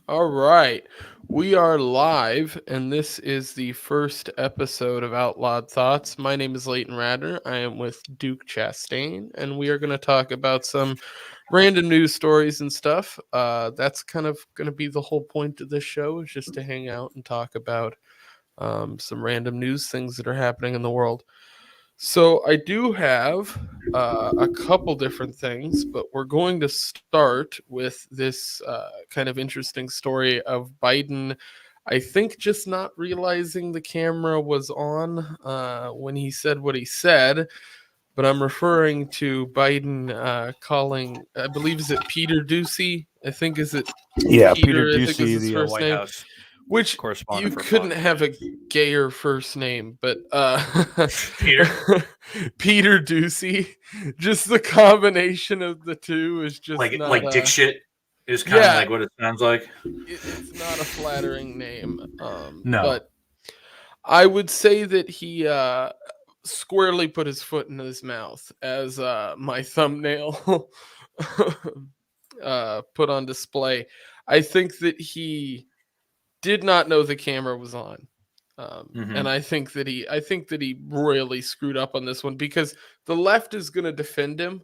All right. We are live, and this is the first episode of Outlawed Thoughts. My name is Leighton Radner. I am with Duke Chastaine, and we are going to talk about some random news stories and stuff. That's kind of going to be the whole point of this show, is just to hang out and talk about some random news things that are happening in the world. So I do have a couple different things, but we're going to start with this kind of interesting story of Biden. I think just not realizing the camera was on when he said what he said, but I'm referring to Biden calling, I believe, is it Peter Ducey? I think is it Yeah, Peter Peter? I think is Ducey, his the first White name. House Which you correspondent for couldn't Fox have a News. gayer first name, but Peter? Peter Ducey. Just the combination of the two is just Like not like dick shit is kind of yeah, like what it sounds like. it's not a flattering name. No. But I would say that he squarely put his foot in his mouth, as my thumbnail put on display. I think that he did not know the camera was on. And I think that he royally screwed up on this one, because the left is going to defend him,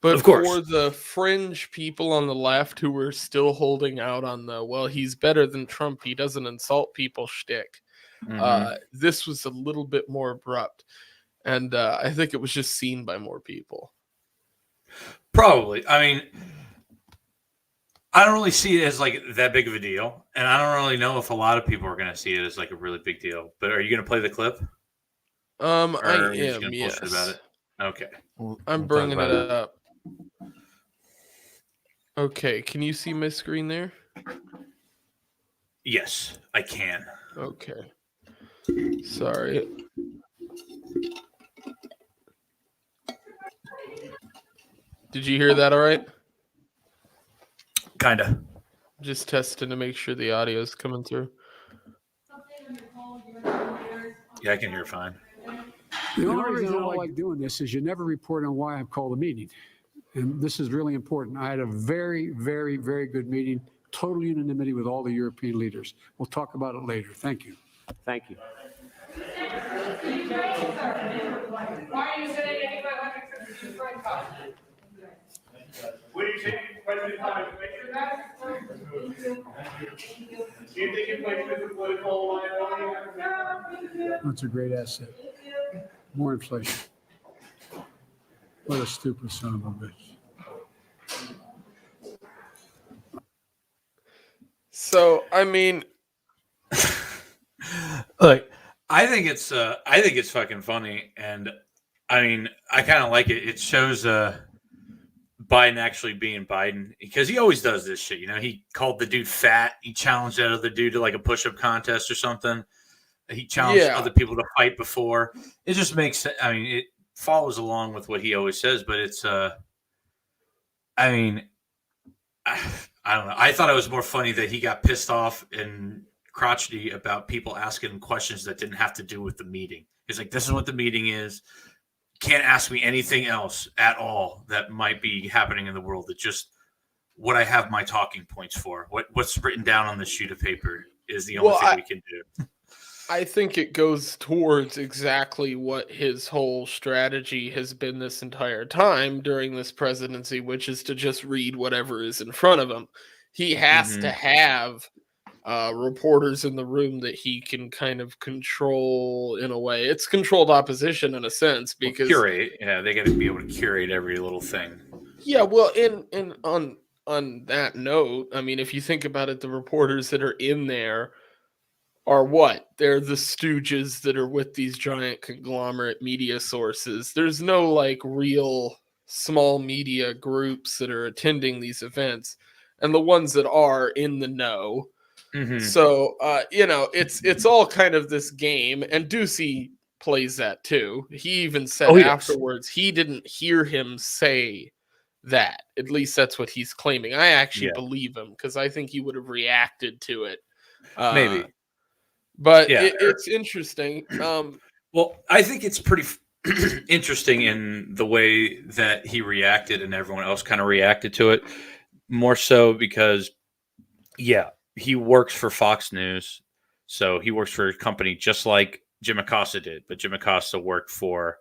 but Of course. for the fringe people on the left who are still holding out on the, well, he's better than Trump, he doesn't insult people shtick, this was a little bit more abrupt, and I think it was just seen by more people. Probably. I mean, I don't really see it as like that big of a deal, and I don't really know if a lot of people are going to see it as like a really big deal. But are you going to play the clip? Or I are you just am, going to yes. bullshit about it? Okay. I'm bringing it up. Okay, can you see my screen there? Yes, I can. Okay. Sorry. Did you hear that all right? Kinda. Just testing to make sure the audio is coming through. Yeah, I can hear fine. The only reason I don't like doing this is you never report on why I've called a meeting. And this is really important. I had a very, very, very good meeting, total unanimity with all the European leaders. We'll talk about it later. Thank you. Thank you. Why are you saying anybody like to Frank Cox? Would you take President Trump to make sure that? Do you think it plays with the political liability? That's a great asset. More inflation. What a stupid son of a bitch. So, I mean, Look, I think it's fucking funny, and I mean, I kind of like it. It shows Biden actually being Biden, because he always does this shit. You know, he called the dude fat. He challenged that other dude to like a push-up contest or something. He challenged other people to fight before. It just makes. I mean, it follows along with what he always says, but it's. I mean, I don't know. I thought it was more funny that he got pissed off and crotchety about people asking him questions that didn't have to do with the meeting. He's like, "This is what the meeting is. Can't ask me anything else at all that might be happening in the world. It's just what I have my talking points for. What's written down on this sheet of paper is the only thing we can do." I think it goes towards exactly what his whole strategy has been this entire time during this presidency, which is to just read whatever is in front of him. He has to have reporters in the room that he can kind of control in a way. It's controlled opposition in a sense, because curate. Yeah, they got to be able to curate every little thing. Yeah, well, in on that note, I mean, if you think about it, the reporters that are in there are what? They're the stooges that are with these giant conglomerate media sources. There's no like real small media groups that are attending these events, and the ones that are in the know. So you know, it's all kind of this game, and Ducey plays that too. He even said afterwards he didn't hear him say that. At least that's what he's claiming. I actually believe him, because I think he would have reacted to it. Maybe. But it's interesting. Well, I think it's pretty interesting in the way that he reacted and everyone else kind of reacted to it. More so because, he works for Fox News, so he works for a company just like Jim Acosta did, but Jim Acosta worked for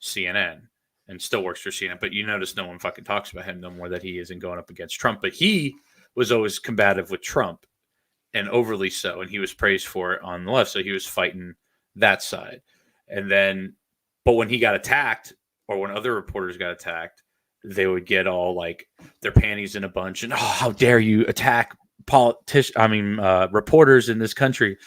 CNN and still works for CNN. But you notice no one fucking talks about him no more, that he isn't going up against Trump. But he was always combative with Trump, and overly so, and he was praised for it on the left. So he was fighting that side. And then, but when he got attacked, or when other reporters got attacked, they would get all like their panties in a bunch and, oh, how dare you attack reporters in this country.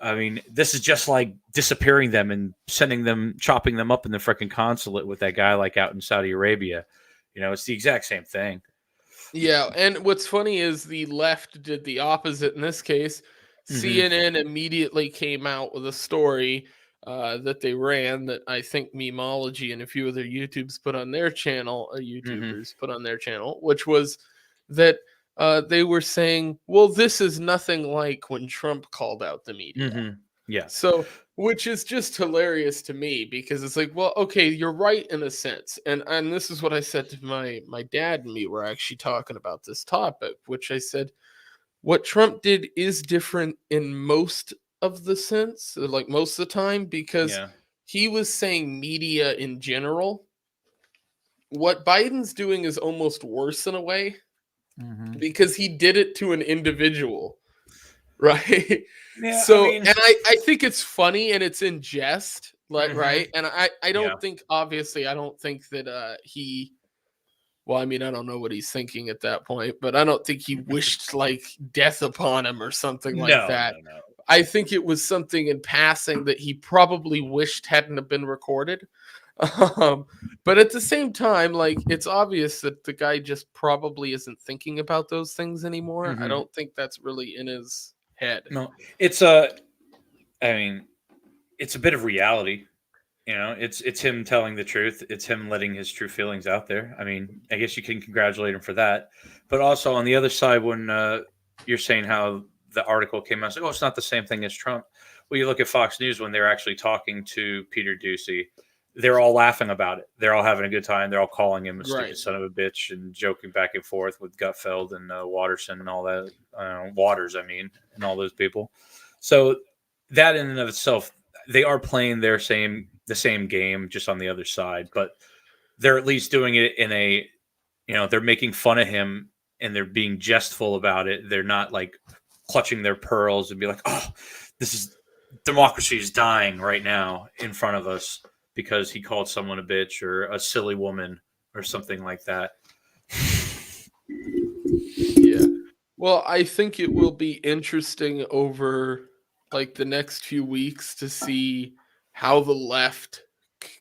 I mean, this is just like disappearing them and chopping them up in the freaking consulate with that guy like out in Saudi Arabia. It's the exact same thing. Yeah, and what's funny is the left did the opposite in this case. CNN immediately came out with a story that they ran that I think Memology and a few other YouTubers put on their channel, which was that they were saying, well, this is nothing like when Trump called out the media. Yeah. So, which is just hilarious to me, because it's like, well, okay, you're right in a sense. And this is what I said to my dad and me were actually talking about this topic, which I said, what Trump did is different in most of the sense, like most of the time, because he was saying media in general. What Biden's doing is almost worse in a way, because he did it to an individual. Right. Yeah, so, I mean, and I think it's funny and it's in jest, like, right. And I don't think, obviously, I don't think that well, I mean, I don't know what he's thinking at that point, but I don't think he wished like death upon him or something like that. No. I think it was something in passing that he probably wished hadn't have been recorded. But at the same time, like, it's obvious that the guy just probably isn't thinking about those things anymore. I don't think that's really in his head. No, it's a bit of reality. It's him telling the truth. It's him letting his true feelings out there. I mean, I guess you can congratulate him for that. But also on the other side, when you're saying how the article came out, it's not the same thing as Trump. Well, you look at Fox News when they're actually talking to Peter Doocy, they're all laughing about it. They're all having a good time. They're all calling him a stupid son of a bitch and joking back and forth with Gutfeld and Watterson and all that. Waters, and all those people. So that in and of itself, they are playing the same game, just on the other side. But they're at least doing it in a, they're making fun of him and they're being jestful about it. They're not like clutching their pearls and be like, oh, democracy is dying right now in front of us, because he called someone a bitch or a silly woman or something like that. Yeah. Well, I think it will be interesting over like the next few weeks to see how the left,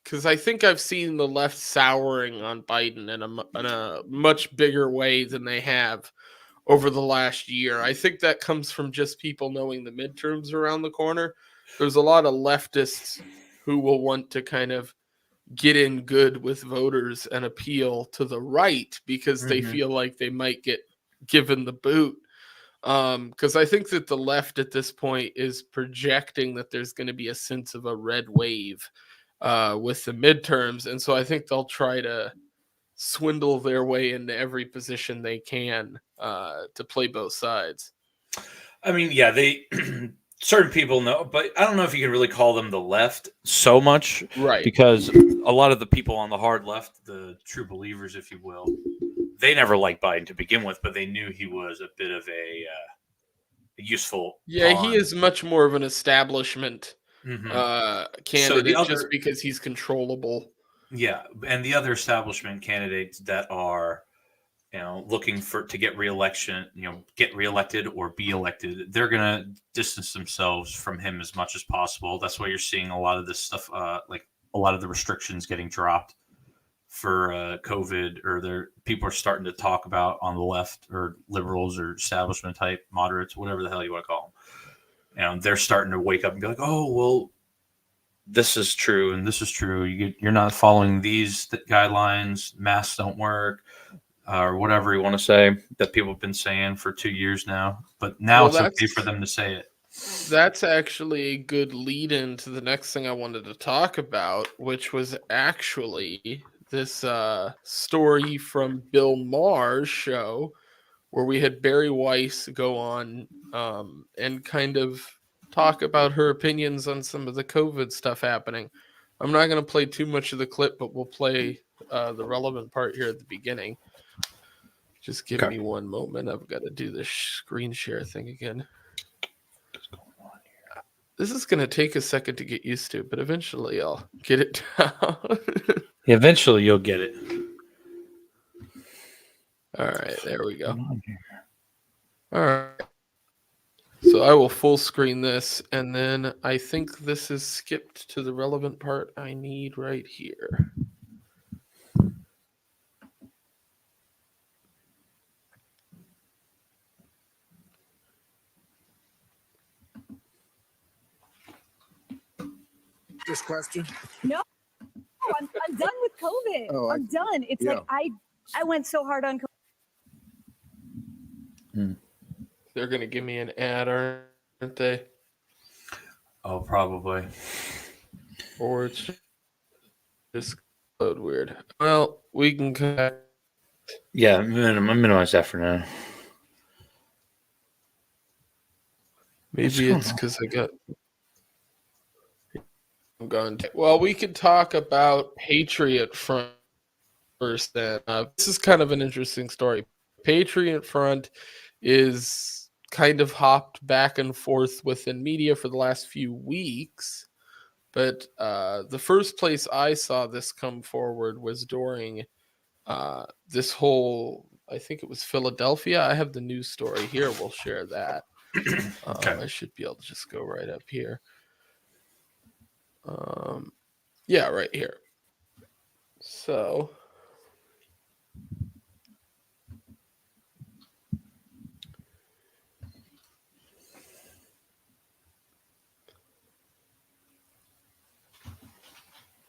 because I think I've seen the left souring on Biden in a much bigger way than they have over the last year. I think that comes from just people knowing the midterms around the corner. There's a lot of leftists who will want to kind of get in good with voters and appeal to the right because they feel like they might get given the boot. Because I think that the left at this point is projecting that there's going to be a sense of a red wave with the midterms. And so I think they'll try to swindle their way into every position they can to play both sides. I mean, yeah, they certain people know, but I don't know if you can really call them the left so much. Right. Because a lot of the people on the hard left, the true believers, if you will, they never liked Biden to begin with, but they knew he was a bit of a useful pawn. He is much more of an establishment candidate, so just because he's controllable. Yeah, and the other establishment candidates that are, looking to get get reelected or be elected, they're gonna distance themselves from him as much as possible. That's why you're seeing a lot of this stuff, like a lot of the restrictions getting dropped for COVID, or people are starting to talk about on the left, or liberals, or establishment type moderates, whatever the hell you want to call them. They're starting to wake up and be like, oh, well, this is true and this is true. You're not following these guidelines. Masks don't work, or whatever you want to say that people have been saying for 2 years now. But now it's okay for them to say it. That's actually a good lead into the next thing I wanted to talk about, which was actually this story from Bill Maher's show, where we had Barry Weiss go on and kind of talk about her opinions on some of the COVID stuff happening. I'm not going to play too much of the clip, but we'll play the relevant part here at the beginning. Just give me one moment. I've got to do this screen share thing again. This is going to take a second to get used to, but eventually I'll get it down. Eventually you'll get it. All right, there we go. All right. So I will full screen this, and then I think this is skipped to the relevant part I need right here. This question? No, I'm done with COVID. Oh, I'm done. It's yeah. like I went so hard on COVID. They're going to give me an ad, aren't they? Oh, probably. Or it's just load weird. Well, we can come back. Yeah, minimize that for now. Maybe it's because I'm going to. Well, we could talk about Patriot Front first then. This is kind of an interesting story. Patriot Front is kind of hopped back and forth within media for the last few weeks. But the first place I saw this come forward was during this whole, I think it was Philadelphia. I have the news story here. We'll share that. Okay. I should be able to just go right up here. Yeah, right here. So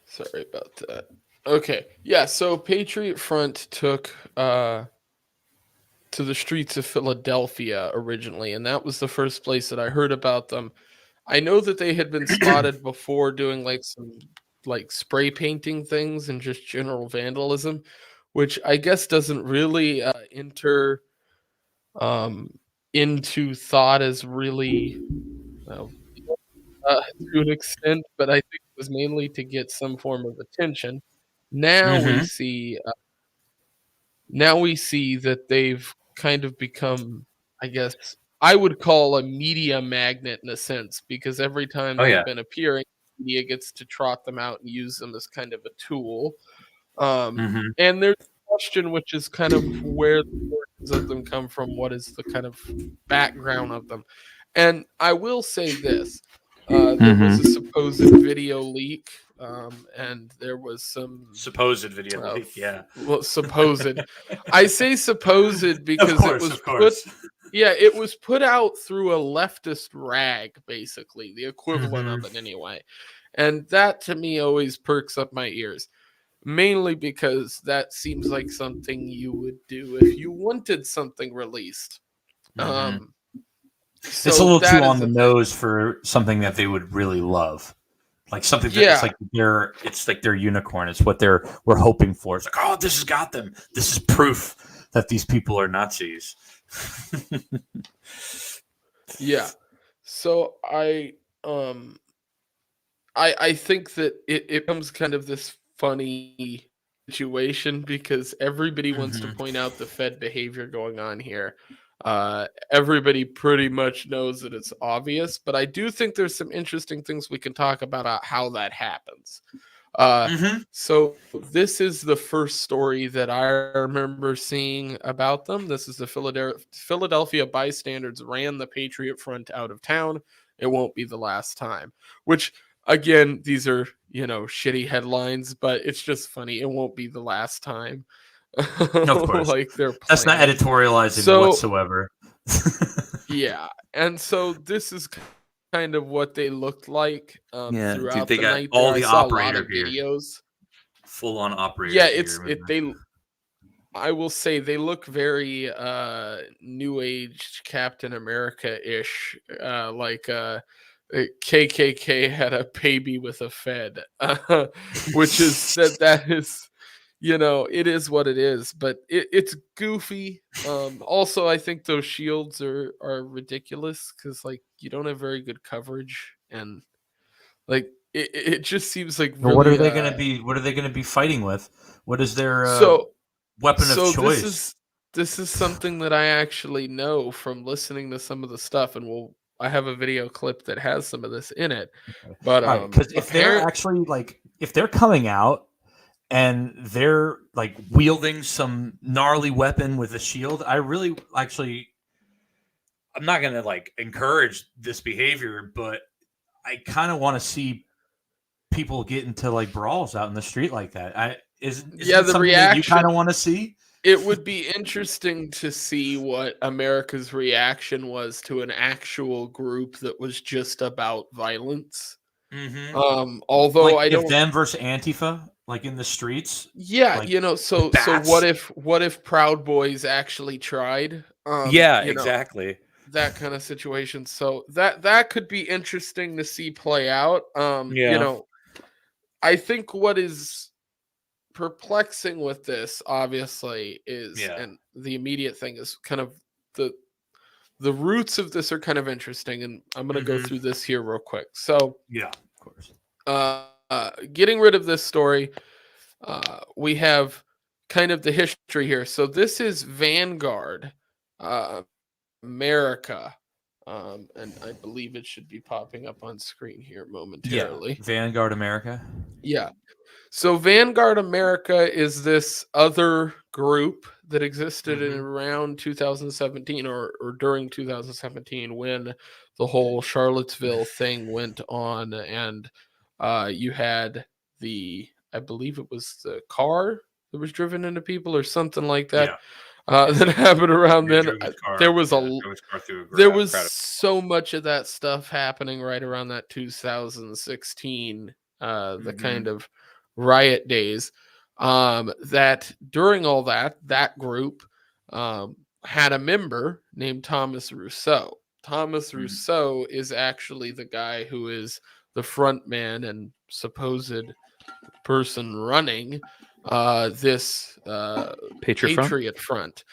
sorry about that. Okay. Yeah, so Patriot Front took to the streets of Philadelphia originally, and that was the first place that I heard about them. I know that they had been spotted before doing like some like spray painting things and just general vandalism, which I guess doesn't really enter into thought as really well, to an extent, but I think it was mainly to get some form of attention. Now we see that they've kind of become, I guess, I would call a media magnet in a sense, because every time they've been appearing, media gets to trot them out and use them as kind of a tool. And there's a question, which is kind of where the origins of them come from. What is the kind of background of them? And I will say this. There was a supposed video leak, and there was some supposed video leak. Yeah, well, supposed. I say supposed because of course. It was put out through a leftist rag, basically the equivalent of it anyway, and that to me always perks up my ears. Mainly because that seems like something you would do if you wanted something released. So it's a little too on the nose for something that they would really love, like something that it's like their unicorn. It's what we're hoping for. It's like, oh, this has got them. This is proof that these people are Nazis. Yeah. So I think that it becomes kind of this funny situation because everybody wants to point out the Fed behavior going on here. Everybody pretty much knows that it's obvious, but I do think there's some interesting things we can talk about how that happens. So this is the first story that I remember seeing about them. This is the Philadelphia bystanders ran the Patriot Front out of town. It won't be the last time, which again, these are, shitty headlines, but it's just funny. It won't be the last time. Of course. Like that's not editorializing whatsoever. Yeah. And so this is kind of what they looked like throughout they the got night. all I the saw operator a lot of videos. Full on operator. Yeah, I will say they look very new age Captain America-ish, like KKK had a baby with a Fed, which is that is it is what it is, but it's goofy. Also, I think those shields are ridiculous because like you don't have very good coverage, and like it just seems like But what are really. they going to be? What are they going to be fighting with? What is their So weapon of so choice? this is something that I actually know from listening to some of the stuff, and I have a video clip that has some of this in it. But All right, because if they're apparent actually like, if they're coming out and they're like wielding some gnarly weapon with a shield, I really actually, I'm not going to like encourage this behavior, but I kind of want to see people get into like brawls out in the street like that. Isn't yeah, it the something that you reaction. kind of want to see? It would be interesting to see what America's reaction was to an actual group that was just about violence. Mm-hmm. Although Like I if don't. them versus Antifa, like in the streets, Yeah, like so bats. what if Proud Boys actually tried? Yeah, You know, exactly. that kind of situation. So that could be interesting to see play out. Yeah. I think what is perplexing with this obviously is, Yeah. and the immediate thing is kind of the roots of this are kind of interesting, and I'm going to go Mhm. through this here real quick. So Yeah, of course. getting rid of this story, we have kind of the history here. So this is Vanguard uh, America, and I believe it should be popping up on screen here Yeah, momentarily. Vanguard America. Yeah. So Vanguard America is this other group that existed in Mhm. around 2017 or during 2017 when the whole Charlottesville thing went on, and you had I believe it was the car that was driven into people or something like that. Yeah. That happened around They then. drove his car. There was Yeah, a drove his car through a there crowd was of so much of that stuff happening right around that 2016, the kind Mhm. of riot days. That during all that group had a member named Thomas Rousseau. Thomas Mm. Rousseau is actually the guy who is the front man and supposed person running this Patriot Front. Patriot Front.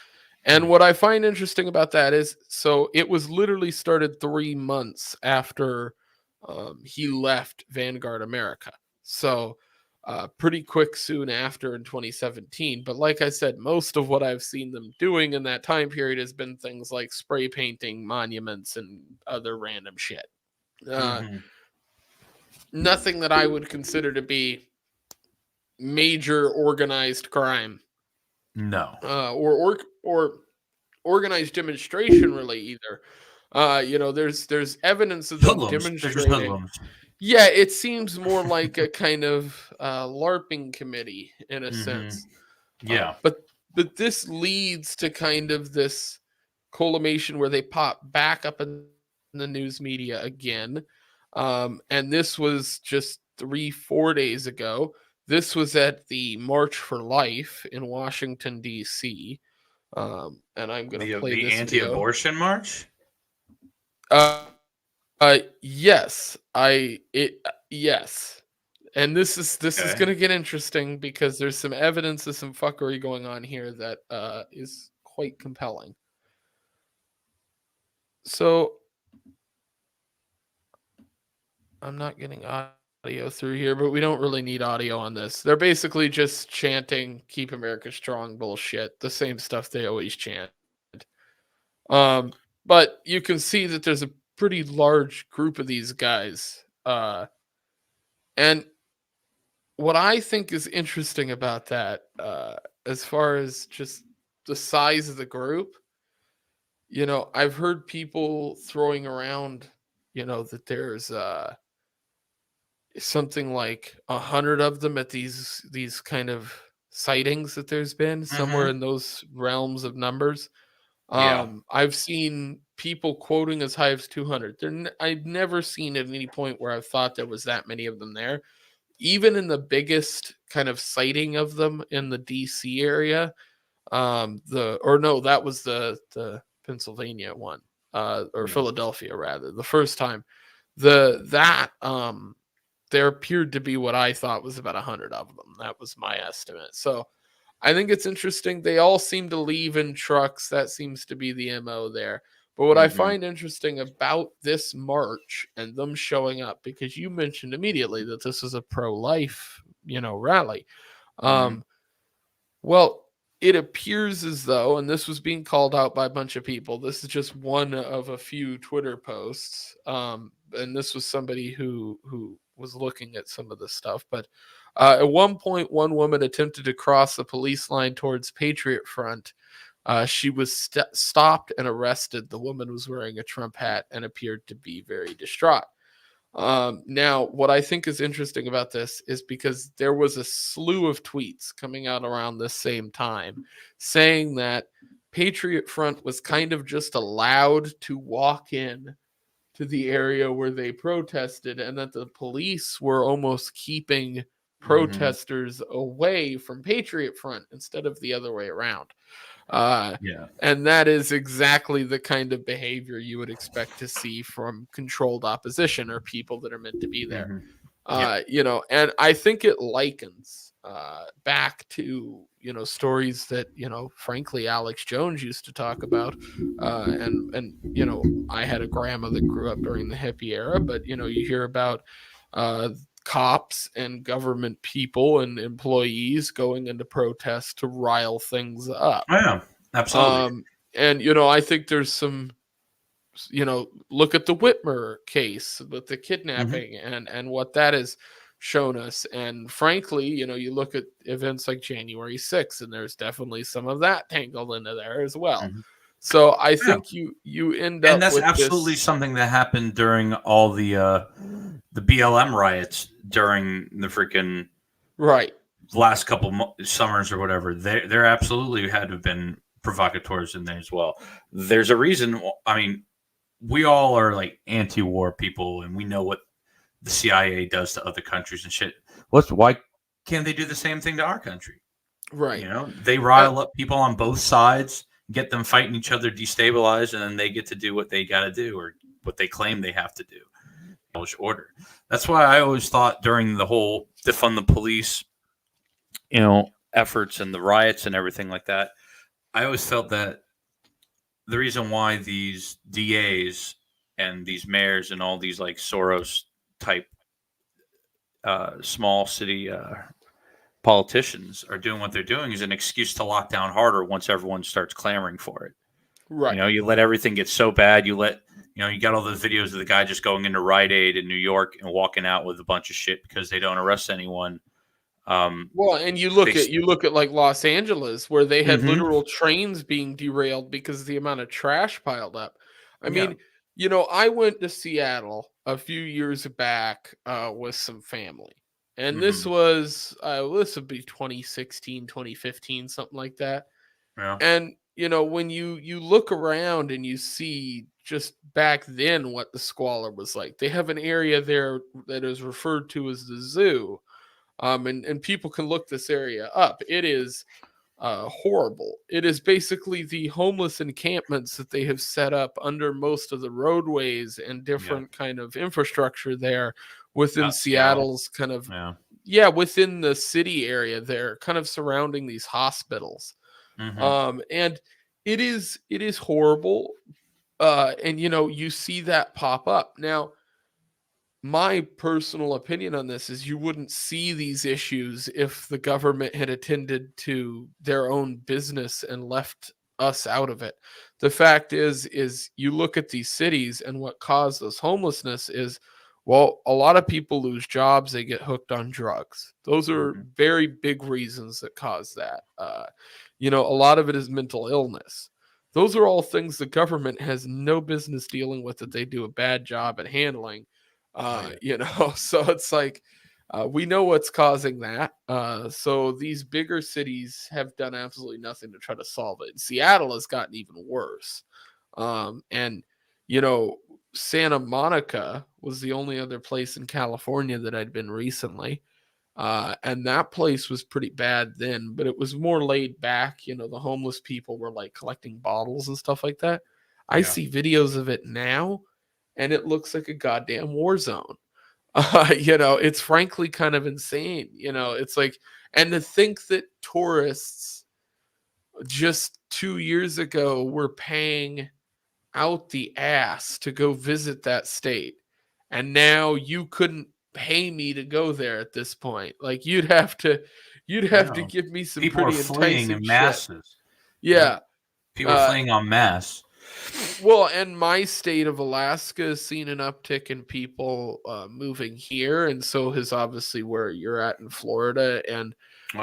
And what I find interesting about that is, so it was literally started 3 months after he left Vanguard America. So pretty quick soon after in 2017. But like I said, most of what I've seen them doing in that time period has been things like spray painting monuments and other random shit. Mhm. Nothing that I would consider to be major organized crime, No. or organized demonstration really either. There's evidence of them Hoodlums. They're just demonstrating. hoodlums. Yeah, it seems more like a kind of LARPing committee in a Mhm. sense. Yeah. But this leads to kind of this collimation where they pop back up in the news media again. And this was just 3-4 days ago. This was at the March for Life in Washington, D.C. And I'm going to play The this video. anti-abortion march. Yes, yes. And this is Okay. going to get interesting because there's some evidence of some fuckery going on here that is quite compelling. So I'm not getting audio through here, but we don't really need audio on this. They're basically just chanting "Keep America Strong" bullshit, the same stuff they always chant. But you can see that there's a pretty large group of these guys. And what I think is interesting about that, as far as just the size of the group, I've heard people throwing around, that there's something like 100 of them at these kind of sightings that there's been somewhere in those realms of numbers. Yeah. I've seen people quoting as high as 200. I've never seen at any point where I've thought there was that many of them there. Even in the biggest kind of sighting of them in the DC area, that was the Pennsylvania one, or Philadelphia rather, the first time. There appeared to be what I thought was about 100 of them. That was my estimate. So I think it's interesting. They all seem to leave in trucks. That seems to be the MO there. But what I Mhm. find interesting about this march and them showing up, because you mentioned immediately that this is a pro-life, rally. Mhm. Um, well, it appears as though, and this was being called out by a bunch of people. This is just one of a few Twitter posts, and this was somebody who was looking at some of this stuff. But at one point, one woman attempted to cross the police line towards Patriot Front. She was stopped and arrested. The woman was wearing a Trump hat and appeared to be very distraught. Now, what I think is interesting about this is because there was a slew of tweets coming out around this same time saying that Patriot Front was kind of just allowed to walk in to the area where they protested, and that the police were almost keeping Mhm. protesters away from Patriot Front instead of the other way around. Uh, Yeah. and that is exactly the kind of behavior you would expect to see from controlled opposition or people that are meant to be there. Mhm. Yeah. And I think it likens back to, stories that, frankly, Alex Jones used to talk about. And I had a grandma that grew up during the hippie era, but, you hear about cops and government people and employees going into protests to rile things up. Oh, yeah. Absolutely. And I think there's some, look at the Whitmer case with the Mhm. kidnapping and what that has shown us. And frankly, you look at events like January 6th, and there's definitely some of that tangled into there as well. Mhm. So I Yeah. think you end And up that's with absolutely this. something that happened during all the BLM riots during the freaking Right. last couple summers or whatever. There absolutely had to have been provocateurs in there as well. There's a reason. I mean, we all are like anti-war people, and we know what the CIA does to other countries and shit. Why can't they do the same thing to our country? Right. They Uh, rile up people on both sides, get them fighting each other, destabilized, and then they get to do what they got to do or what they claim they have to do. Order. That's why I always thought during the whole defund the police, efforts and the riots and everything like that, I always felt that the reason why these DAs and these mayors and all these like Soros type small city politicians are doing what they're doing is an excuse to lock down harder once everyone starts clamoring for it. right. You let everything get so bad. You got all those videos of the guy just going into Rite Aid in New York and walking out with a bunch of shit because they don't arrest anyone. Well, and They, you look at like Los Angeles, where they had hmm literal trains being derailed because of the amount of trash piled up. I yeah, mean, I went to Seattle a few years back with some family, and hmm this would be 2016, 2015, something like that. yeah, And when you look around and you see just back then what the squalor was like, they have an area there that is referred to as the zoo, and people can look this area up. It is horrible. It is basically the homeless encampments that they have set up under most of the roadways and yeah. different kind of infrastructure there within Seattle, Seattle's kind of, yeah, yeah, within the city area there, kind of surrounding these hospitals. hmm And it is horrible. And you see that pop up now. My personal opinion on this is you wouldn't see these issues if the government had attended to their own business and left us out of it. The fact is you look at these cities, and what caused this homelessness is, well, a lot of people lose jobs, they get hooked on drugs. Those are hmm very big reasons that cause that. A lot of it is mental illness. Those are all things the government has no business dealing with, that they do a bad job at handling. oh yeah, So it's like, we know what's causing that. So these bigger cities have done absolutely nothing to try to solve it. Seattle has gotten even worse. And you know, Santa Monica was the only other place in California that I'd been recently. And that place was pretty bad then, but it was more laid back. The homeless people were like collecting bottles and stuff like that. I yeah, see videos of it now, and it looks like a goddamn war zone. It's frankly kind of insane. It's like, and to think that tourists just 2 years ago were paying out the ass to go visit that state. And now you couldn't pay me to go there at this point. Like you'd have to No. give me some People are pretty fleeing enticing in shit. masses. Yeah. People are fleeing en masse. Well, and my state of Alaska has seen an uptick in people moving here, and so has obviously where you're at in Florida, and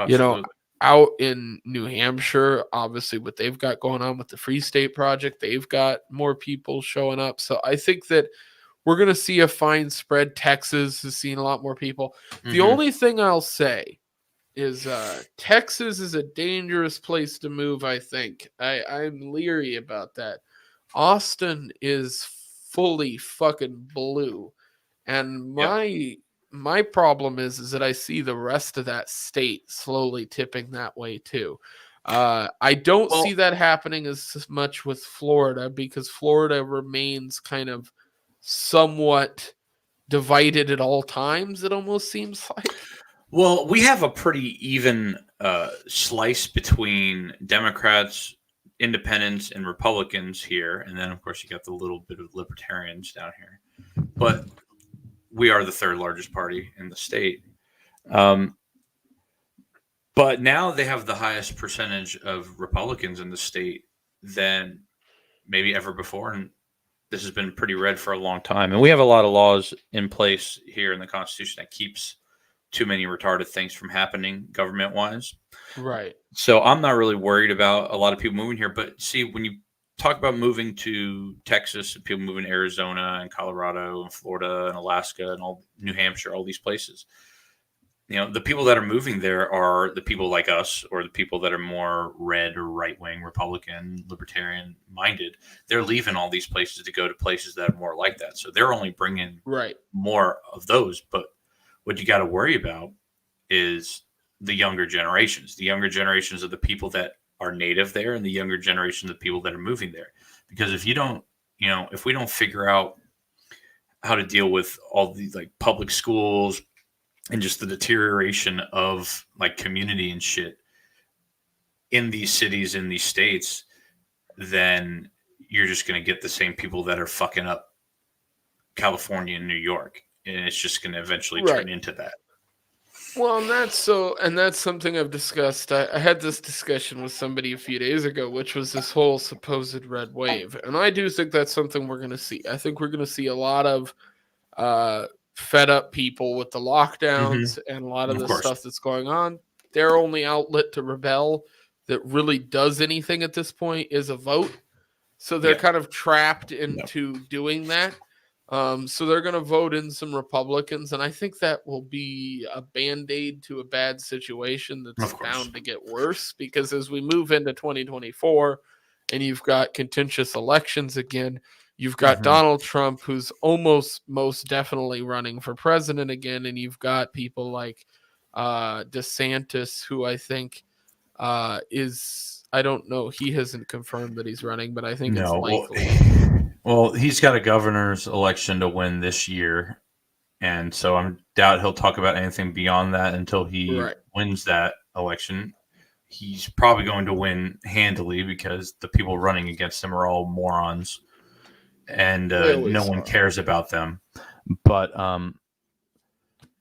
you know, Absolutely. out in New Hampshire, obviously what they've got going on with the Free State Project, they've got more people showing up. So I think that we're going to see a fine spread. Texas has seen a lot more people. The Mhm. only thing I'll say is Texas is a dangerous place to move, I think. I'm leery about that. Austin is fully fucking blue. And Yep. my problem is that I see the rest of that state slowly tipping that way too. I don't Well, see that happening as much with Florida because Florida remains kind of somewhat divided at all times, it almost seems like. Well, we have a pretty even slice between Democrats, independents, and Republicans here, and then of course you got the little bit of libertarians down here. But we are the third largest party in the state. But now they have the highest percentage of Republicans in the state than maybe ever before, and this has been pretty red for a long time. And we have a lot of laws in place here in the Constitution that keeps too many retarded things from happening government wise. Right. So I'm not really worried about a lot of people moving here. But see, when you talk about moving to Texas and people moving to Arizona and Colorado and Florida and Alaska and all New Hampshire, all these places, you know, the people that are moving there are the people like us or the people that are more red or right wing, Republican, libertarian minded. They're leaving all these places to go to places that are more like that. So they're only bringing Right. more of those. But what you got to worry about is the younger generations. The younger generations of the people that are native there and the younger generations of people that are moving there. Because if you don't, you know, if we don't figure out how to deal with all these like public schools and just the deterioration of like community and shit in these cities, in these states, then you're just going to get the same people that are fucking up California and New York. And it's just going to eventually turn into that. Well, and that's something I've discussed. I had this discussion with somebody a few days ago, which was this whole supposed red wave. And I do think that's something we're going to see. I think we're going to see a lot of fed up people with the lockdowns and a lot of the stuff that's going on. Their only outlet to rebel that really does anything at this point is a vote. So they're kind of trapped into doing that. So they're going to vote in some Republicans, and I think that will be a band-aid to a bad situation that's bound to get worse, because as we move into 2024 and you've got contentious elections again, you've got Donald Trump, who's almost most definitely running for president again, and you've got people like DeSantis, who I think is, I don't know, he hasn't confirmed that he's running, but I think it's likely. Well, he's got a governor's election to win this year, and so I doubt he'll talk about anything beyond that until he wins that election. He's probably going to win handily because the people running against him are all morons, and no one cares about them. But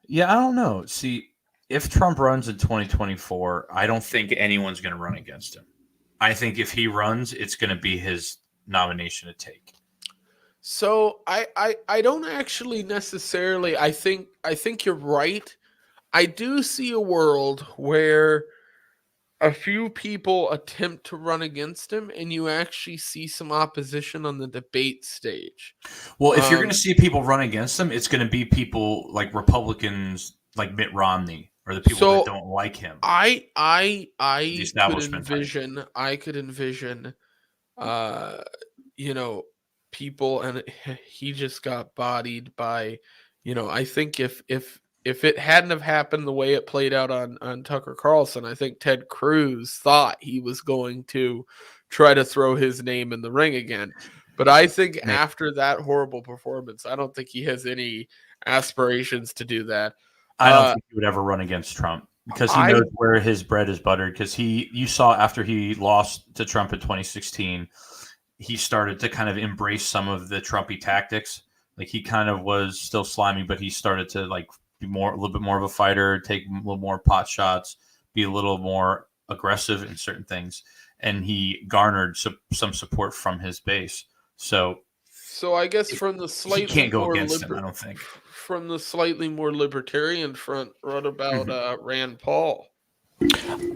yeah, I don't know. See, if Trump runs in 2024, I don't think anyone's going to run against him. I think if he runs, it's going to be his nomination to take. So I don't actually necessarily, I think you're right. I do see a world where a few people attempt to run against him and you actually see some opposition on the debate stage. Well, if you're going to see people run against him, it's going to be people like Republicans like Mitt Romney or the people that don't like him. I could envision you know, people, and he just got bodied by, you know, I think if it hadn't have happened the way it played out on Tucker Carlson, I think Ted Cruz thought he was going to try to throw his name in the ring again. But I think after that horrible performance, I don't think he has any aspirations to do that. I don't think he would ever run against Trump. because he knows where his bread is buttered. Because you saw after he lost to Trump in 2016, he started to kind of embrace some of the Trumpy tactics. Like he kind of was still slimy, but he started to like be a little bit more of a fighter, take a little more pot shots, be a little more aggressive in certain things, and he garnered some support from his base. So I guess from the slightly he can't go more against him, I don't think. From the slightly more libertarian front, what about Rand Paul?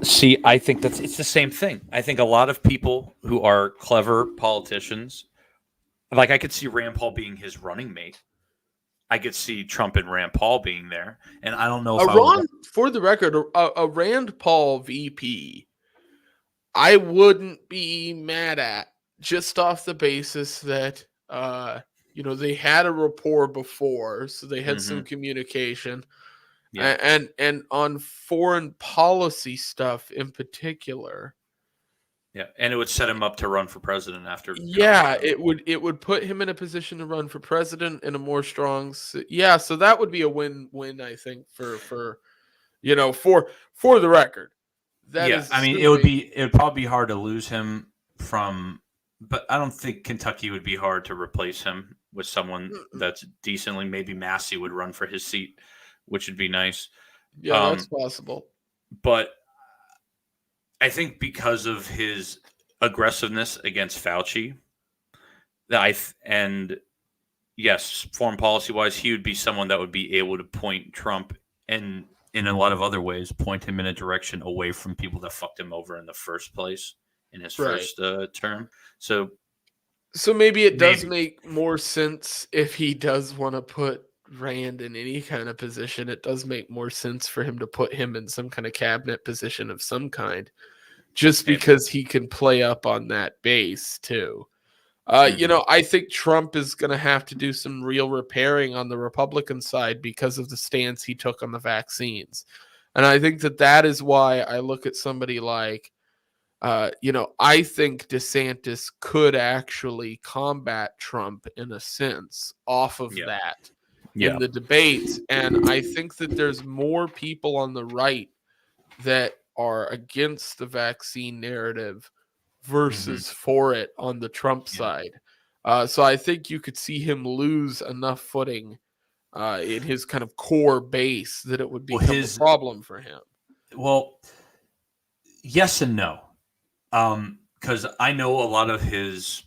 See, I think it's the same thing. I think a lot of people who are clever politicians, like I could see Rand Paul being his running mate. I could see Trump and Rand Paul being there, and I don't know if for the record, a Rand Paul VP, I wouldn't be mad at, just off the basis that they had a rapport before, so they had some communication. Yeah. And on foreign policy stuff in particular. Yeah, and it would set him up to run for president after. Yeah, it would put him in a position to run for president in a more strong. Yeah, so that would be a win-win, I think, for the record. I mean, it would probably be hard to lose him from, but I don't think Kentucky would be hard to replace him with someone that's decently. Maybe Massey would run for his seat, which would be nice. Yeah, that's possible. But I think because of his aggressiveness against Fauci, and yes, foreign policy wise, he would be someone that would be able to point Trump and in a lot of other ways, point him in a direction away from people that fucked him over in the first place in his first term. So maybe it does make more sense if he does want to put Rand in any kind of position. It does make more sense for him to put him in some kind of cabinet position of some kind, just because he can play up on that base too. I think Trump is going to have to do some real repairing on the Republican side because of the stance he took on the vaccines. And I think that is why I look at somebody like, I think DeSantis could actually combat Trump in a sense off of that in the debates. And I think that there's more people on the right that are against the vaccine narrative versus for it on the Trump side. So I think you could see him lose enough footing in his kind of core base that it would become a problem for him. Well, yes and no. Because I know a lot of his,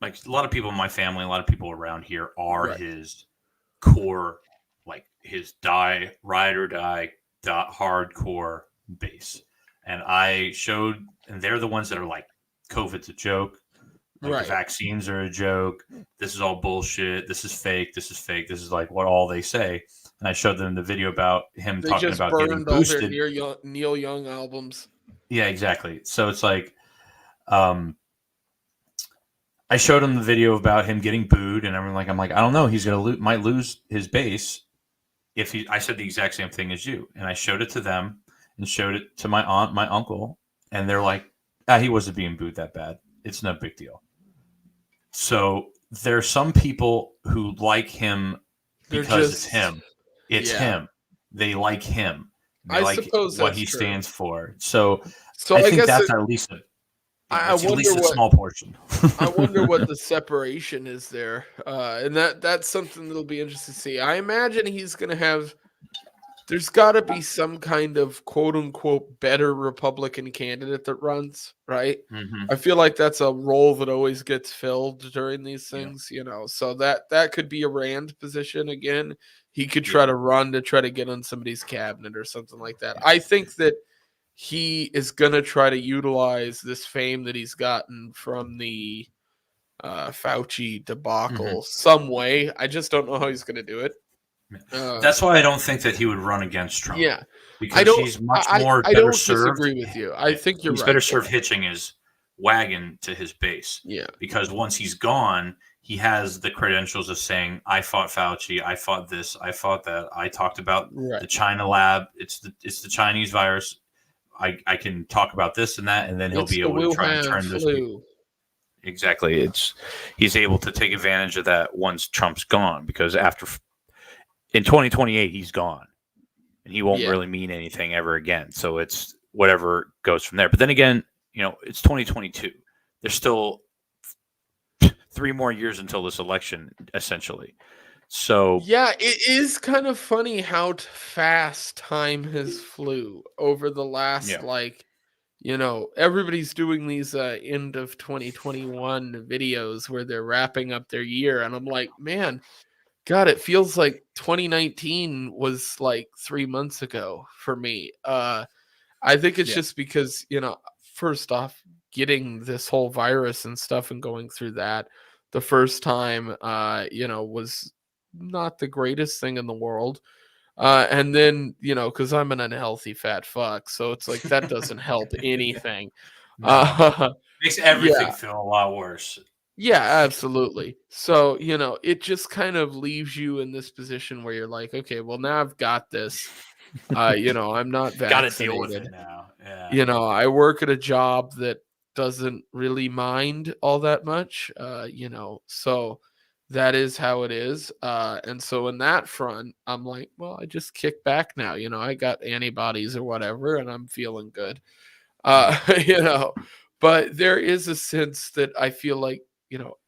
like a lot of people in my family, a lot of people around here are his core, like his ride or die hardcore base. And I showed, and they're the ones that are like, COVID's a joke. Like the vaccines are a joke. This is all bullshit. This is fake. This is fake. This is like what all they say. And I showed them the video about him talking about getting boosted. They just burned all their Neil Young albums. Yeah, exactly. So it's like, I showed him the video about him getting booed, and I'm like, I don't know. He's might lose his base if I said the exact same thing as you. And I showed it to them and showed it to my aunt, my uncle, and they're like, he wasn't being booed that bad. It's no big deal. So there's some people who like him because it's him. It's him. They like him. They like what he stands for. So I think that's at least a small portion. I wonder what the separation is there. And that's something that'll be interesting to see. I imagine he's going to have – there's got to be some kind of quote-unquote better Republican candidate that runs, right? I feel like that's a role that always gets filled during these things, So that could be a Rand position again. He could try to run to try to get on somebody's cabinet or something like that. I think that he is going to try to utilize this fame that he's gotten from the Fauci debacle some way. I just don't know how he's going to do it. That's why I don't think that he would run against Trump. Yeah, because he's much more better served. I don't disagree with you. I think he's better served hitching his wagon to his base. Yeah, because once he's gone, he has the credentials of saying, "I fought Fauci. I fought this. I fought that. I talked about the China lab. It's the Chinese virus. I can talk about this and that, and then he'll be able to try and turn this." Exactly. He's able to take advantage of that once Trump's gone, because in 2028, he's gone. and he won't Yeah. really mean anything ever again. So it's whatever goes from there. But then again, it's 2022. There's still 3 more years until this election, essentially. So Yeah, it is kind of funny how fast time has flew over the last everybody's doing these end of 2021 videos where they're wrapping up their year, and I'm like, man, God, it feels like 2019 was like 3 months ago for me. I think it's just because, first off, getting this whole virus and stuff and going through that the first time, was not the greatest thing in the world. And then, because I'm an unhealthy fat fuck, so it's like that doesn't help anything. no, Uh, makes everything yeah, feel a lot worse. yeah, absolutely. So, it just kind of leaves you in this position where you're like, okay, well, now I've got this. I'm not Got to deal with vaccinated. it now. Yeah. I work at a job that doesn't really mind all that much, so that is how it is. And so in that front, I'm like, well, I just kick back now. I got antibodies or whatever, and I'm feeling good. you know, but there is a sense that I feel like,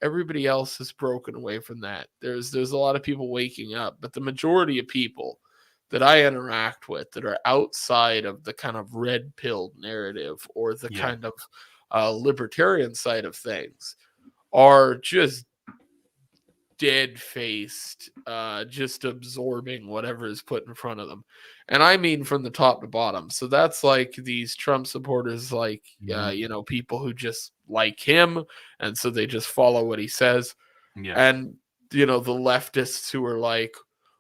everybody else has broken away from that. There's a lot of people waking up, but the majority of people that I interact with that are outside of the kind of red pill narrative or the Yeah. kind of libertarian side of things are just dead faced, just absorbing whatever is put in front of them. And I mean from the top to bottom. So that's like these Trump supporters, like, people who just like him. And so they just follow what he says. Yeah. And, the leftists who are like,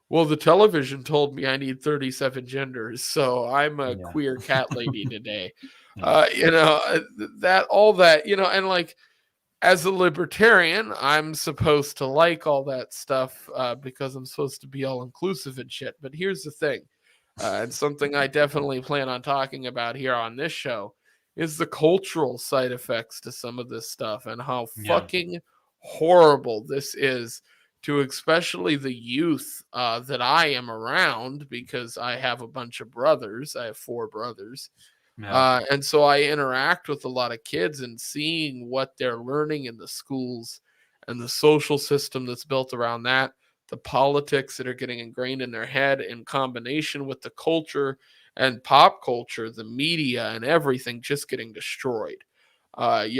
well, the television told me I need 37 genders. So I'm a queer cat lady today. That, all that, and like, as a libertarian, I'm supposed to like all that stuff because I'm supposed to be all inclusive and shit. But here's the thing, and something I definitely plan on talking about here on this show is the cultural side effects to some of this stuff and how fucking horrible this is to especially the youth that I am around, because I have a bunch of brothers. I have 4 brothers. And so I interact with a lot of kids, and seeing what they're learning in the schools and the social system that's built around that, the politics that are getting ingrained in their head in combination with the culture and pop culture, the media and everything just getting destroyed. Have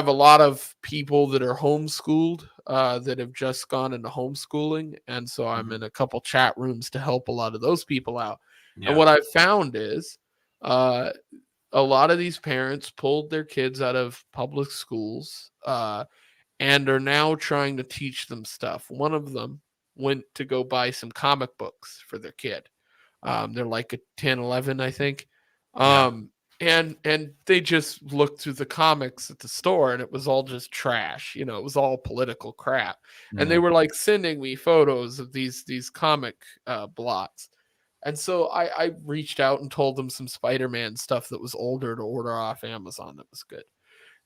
a lot of people that are homeschooled that have just gone into homeschooling. And so I'm in a couple chat rooms to help a lot of those people out. And what I've found is, a lot of these parents pulled their kids out of public schools and are now trying to teach them stuff. One of them went to go buy some comic books for their kid. They're like a 10, 11, I think. And they just looked through the comics at the store, and it was all just trash. It was all political crap. And they were like sending me photos of these comic blots. And so I reached out and told them some Spider-Man stuff that was older to order off Amazon that was good.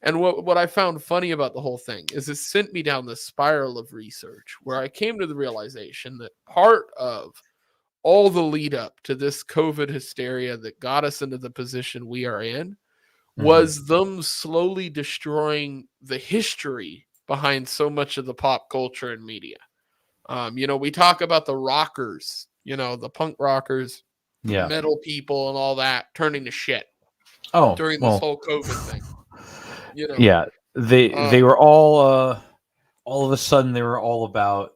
And what I found funny about the whole thing is it sent me down this spiral of research where I came to the realization that part of all the lead up to this COVID hysteria that got us into the position we are in was them slowly destroying the history behind so much of the pop culture and media. We talk about the rockers, the punk rockers, metal people and all that turning to shit during this whole COVID thing. Yeah, they were all of a sudden they were all about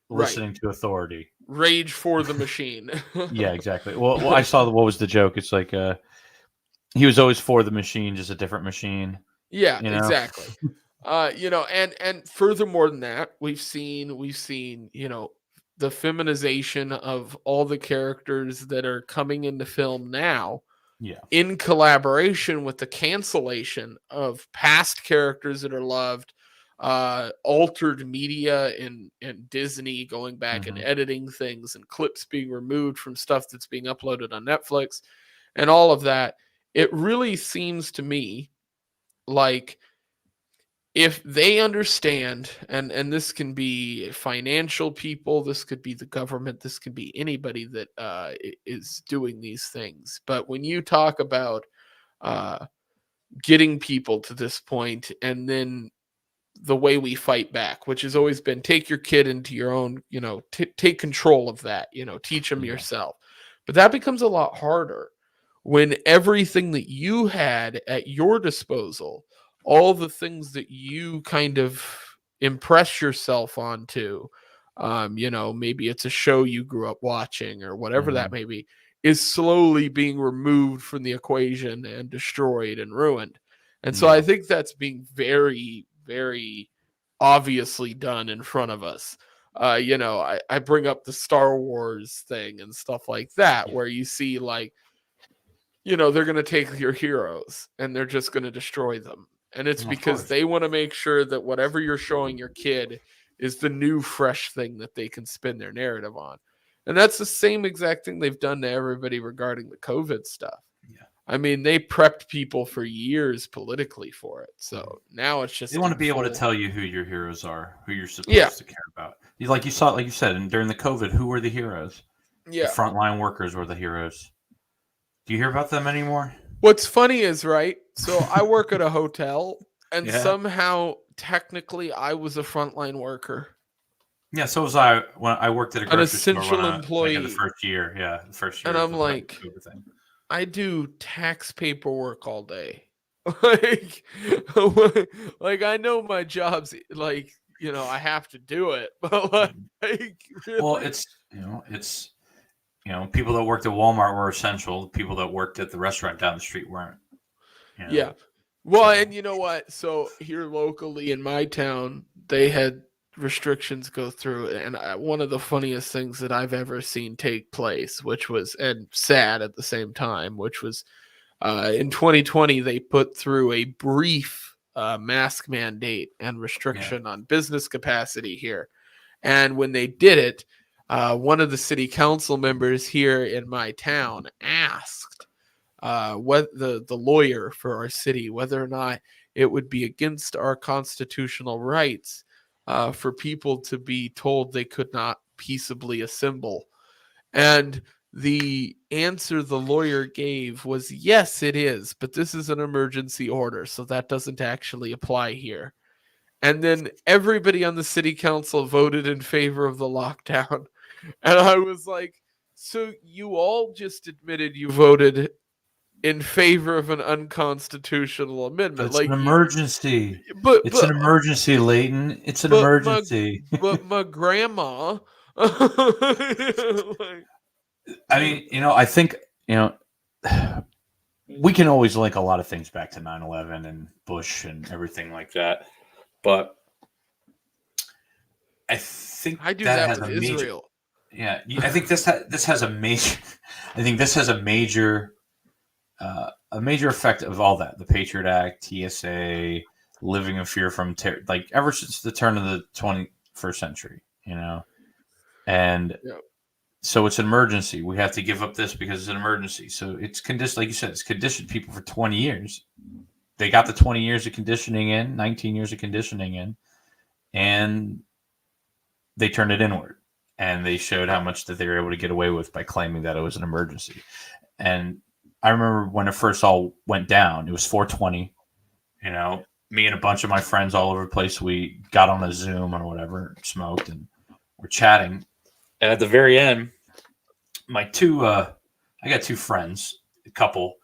listening to authority. Rage for the machine. Yeah, exactly. Well, I saw what was the joke. It's like he was always for the machine, just a different machine. Yeah, exactly. And furthermore than that, we've seen, the feminization of all the characters that are coming into film now. Yeah. In collaboration with the cancellation of past characters that are loved, altered media and Disney going back and editing things and clips being removed from stuff that's being uploaded on Netflix and all of that. It really seems to me like if they understand, and this can be financial people, this could be the government, this could be anybody that is doing these things. But when you talk about uh, getting people to this point, and then the way we fight back, which has always been take your kid into your own, take control of that, teach them Yeah. yourself. But that becomes a lot harder when everything that you had at your disposal, all the things that you kind of impress yourself onto, maybe it's a show you grew up watching or whatever that may be, is slowly being removed from the equation and destroyed and ruined. And so I Yeah. think that's being very, very obviously done in front of us. I bring up the Star Wars thing and stuff like that, where you see like, they're going to take your heroes and they're just going to destroy them. And it's Of because course. they want to make sure that whatever you're showing your kid is the new fresh thing that they can spin their narrative on. And that's the same exact thing they've done to everybody regarding the COVID stuff. Yeah. I mean, they prepped people for years politically for it. So now it's just They want to in be able to full- tell you who your heroes are, who you're supposed Yeah. to care about. Like you saw, like you said, and during the COVID, who were the heroes? Yeah. The frontline workers were the heroes. Do you hear about them anymore? What's funny is, right? So I work at a hotel, and Yeah. somehow, technically, I was a frontline worker. Yeah, so was I when I worked at a An grocery store essential like in employee. the first year. Yeah, the first year. And of I'm the like, COVID thing. I do tax paperwork all day. like I know my job's like, I have to do it. But like really? Well, it's people that worked at Walmart were essential. People that worked at the restaurant down the street weren't. Yeah. Well, so- and you know what? So here locally in my town, they had restrictions go through, and one of the funniest things that I've ever seen take place, which was, and sad at the same time, which was in 2020, they put through a brief mask mandate and restriction on business capacity here. And when they did it, one of the city council members here in my town asked what the lawyer for our city whether or not it would be against our constitutional rights for people to be told they could not peaceably assemble. And the answer the lawyer gave was, yes, it is, but this is an emergency order, so that doesn't actually apply here. And then everybody on the city council voted in favor of the lockdown. And I was like, so you all just admitted you voted in favor of an unconstitutional amendment. It's like an emergency. It's but an emergency, Leighton. It's an but emergency. but my grandma I mean, I think, we can always link a lot of things back to 9/11 and Bush and everything like that. But I think I do that that has with a major, Israel. yeah, I think this has a major, I think this has a major effect of all that. The Patriot Act, TSA, living in fear from terror, like ever since the turn of the 21st century, and Yep. so it's an emergency. We have to give up this because it's an emergency. So it's conditioned, like you said, it's conditioned people for 20 years. They got the 20 years of conditioning in, 19 years of conditioning in, and they turned it inward. And they showed how much that they were able to get away with by claiming that it was an emergency. And I remember when it first all went down, it was 420. Me and a bunch of my friends all over the place, we got on a Zoom or whatever, smoked, and we're chatting. And at the very end, I got two friends, a couple,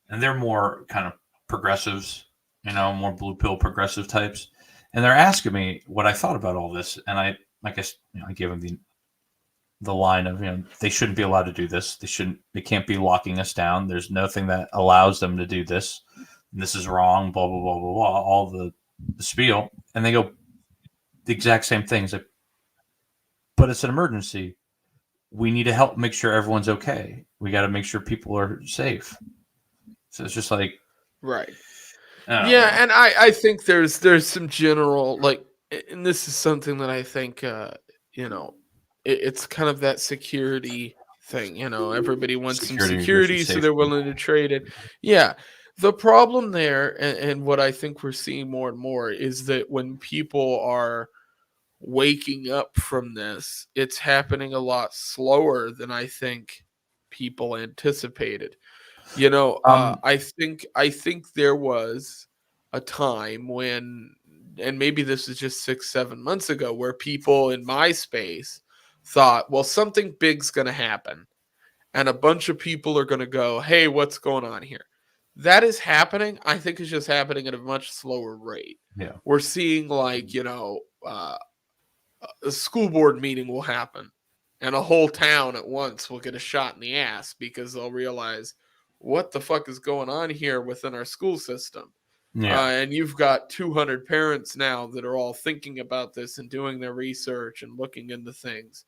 and they're more kind of progressives, more blue pill progressive types. And they're asking me what I thought about all this. And I gave them the line of, they shouldn't be allowed to do this. They can't be locking us down. There's nothing that allows them to do this. And this is wrong, blah, blah, blah, blah, blah, all the spiel. And they go the exact same things. Like, but it's an emergency. We need to help make sure everyone's okay. We got to make sure people are safe. So it's just like, Right. I Yeah, don't know. and I think there's some general, like, and this is something that I think it's kind of that security thing. Everybody wants some security, so they're willing to trade it. Yeah. The problem there, and what I think we're seeing more and more, is that when people are waking up from this, it's happening a lot slower than I think people anticipated. Um, I think there was a time when, and maybe this is just 6, 7 months ago, where people in my space thought, well, something big's going to happen, and a bunch of people are going to go, hey, what's going on here? That is happening. I think it's just happening at a much slower rate. yeah. We're seeing a school board meeting will happen and a whole town at once will get a shot in the ass because they'll realize what the fuck is going on here within our school system. Yeah. And you've got 200 parents now that are all thinking about this and doing their research and looking into things.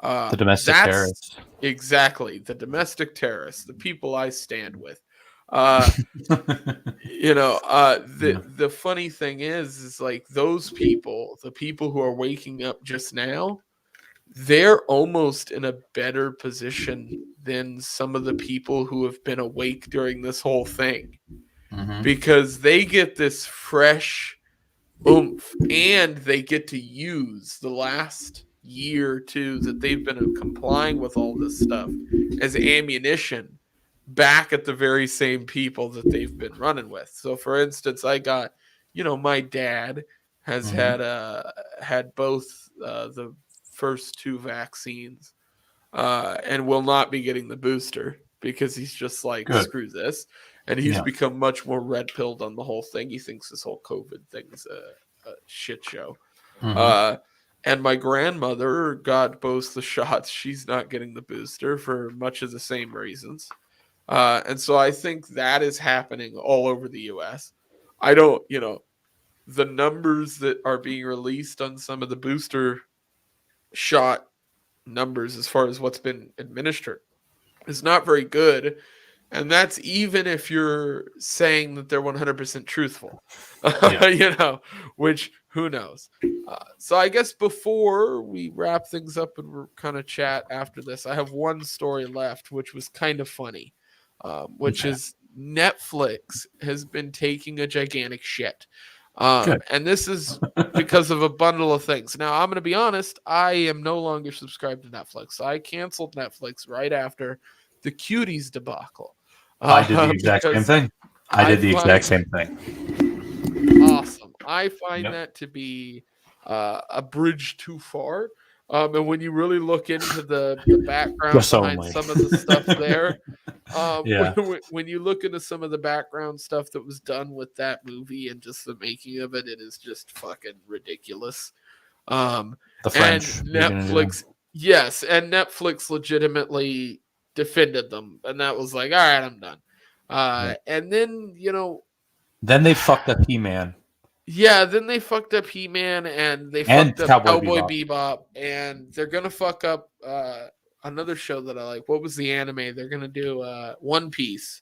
The domestic That's terrorists. exactly the domestic terrorists, the people I stand with. The funny thing is like those people, the people who are waking up just now, they're almost in a better position than some of the people who have been awake during this whole thing Mhm. because they get this fresh oomph and they get to use the last year or two that they've been complying with all this stuff as ammunition back at the very same people that they've been running with. So for instance, I got, my dad has had both the first 2 vaccines and will not be getting the booster because he's just like, Good. screw this. And he's Yeah. become much more red-pilled on the whole thing. He thinks this whole COVID thing's a shit show. Mhm. And my grandmother got both the shots. She's not getting the booster for much of the same reasons. And so I think that is happening all over the U.S. I don't, the numbers that are being released on some of the booster shot numbers as far as what's been administered is not very good. And that's even if you're saying that they're 100% truthful, which who knows. So I guess before we wrap things up and we're kind of chat after this, I have one story left, which was kind of funny, which is Netflix has been taking a gigantic shit. Good. And this is because of a bundle of things. Now, I'm going to be honest, I am no longer subscribed to Netflix. I canceled Netflix right after the Cuties debacle. I did the exact same thing. I did the exact same thing. Awesome. I find Yep. that to be a bridge too far. And when you really look into the background Just behind only. some of the stuff there, Yeah. when you look into some of the background stuff that was done with that movie and just the making of it, it is just fucking ridiculous. The And French. Netflix, yes, and Netflix legitimately defended them, and that was like, all right, I'm done. And then Then they fucked up He-Man. yeah, then they fucked up He-Man and they And fucked up Cowboy Cowboy Bebop, and they're gonna fuck up another show that I like. What was the anime? They're gonna do One Piece.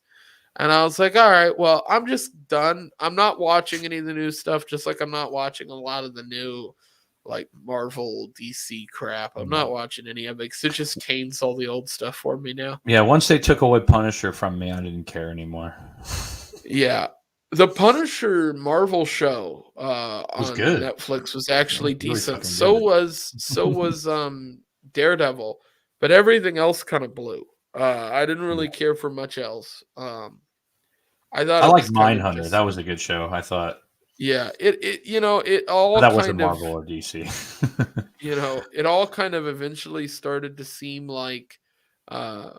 And I was like, all right, well, I'm just done. I'm not watching any of the new stuff, just like I'm not watching a lot of the new like Marvel, DC crap. I'm not watching any of it because it just taints all the old stuff for me now. Yeah, once they took away Punisher from me, I didn't care anymore. Yeah. The Punisher Marvel show Was on good. Netflix was actually Really decent. fucking So good. was Daredevil, but everything else kind of blew. I didn't really care for much else. I thought I it like was kind of Mindhunter. just- That was a good show. I thought yeah, it all that wasn't kind of Marvel or DC. it all kind of eventually started to seem like the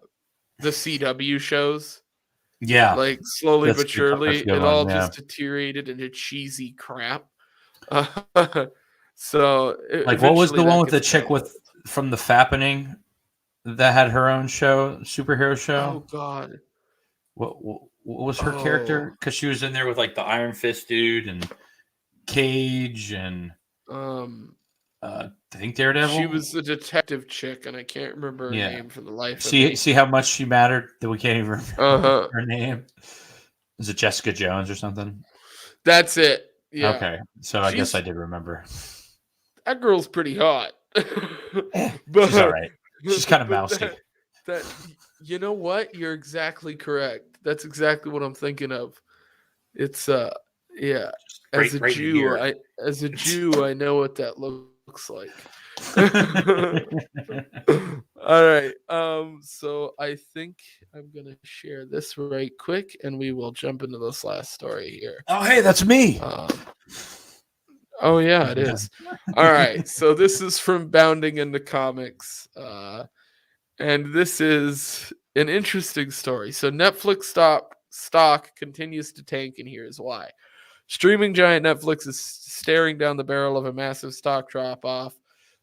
CW shows. Yeah, Like slowly that's but a good- surely, that's a good it one, all yeah. just deteriorated into cheesy crap. So Like what was the eventually one that with the gets chick kinda with from the Fappening that had her own show, superhero old. show? Oh God. What was her Oh. character? Because she was in there with like the Iron Fist dude and Cage and I think Daredevil. She was the detective chick, and I can't remember her Yeah. name for the life of me. See how much she mattered that we can't even remember Uh-huh. her name. Is it Jessica Jones or something? That's it. Yeah. Okay, so I guess She's- I did remember. That girl's pretty hot. She's all right. She's kind of but mousy. that you know what? You're exactly correct. That's exactly what I'm thinking of. It's yeah. Right, As a right in the Jew, ear. I know what that looks like. All right. So I think I'm gonna share this right quick, and we will jump into this last story here. Oh, hey, that's me. Oh yeah, it is. All right. So this is from Bounding into Comics, and this is an interesting story. So Netflix stock continues to tank, and here's why. Streaming giant Netflix is staring down the barrel of a massive stock drop-off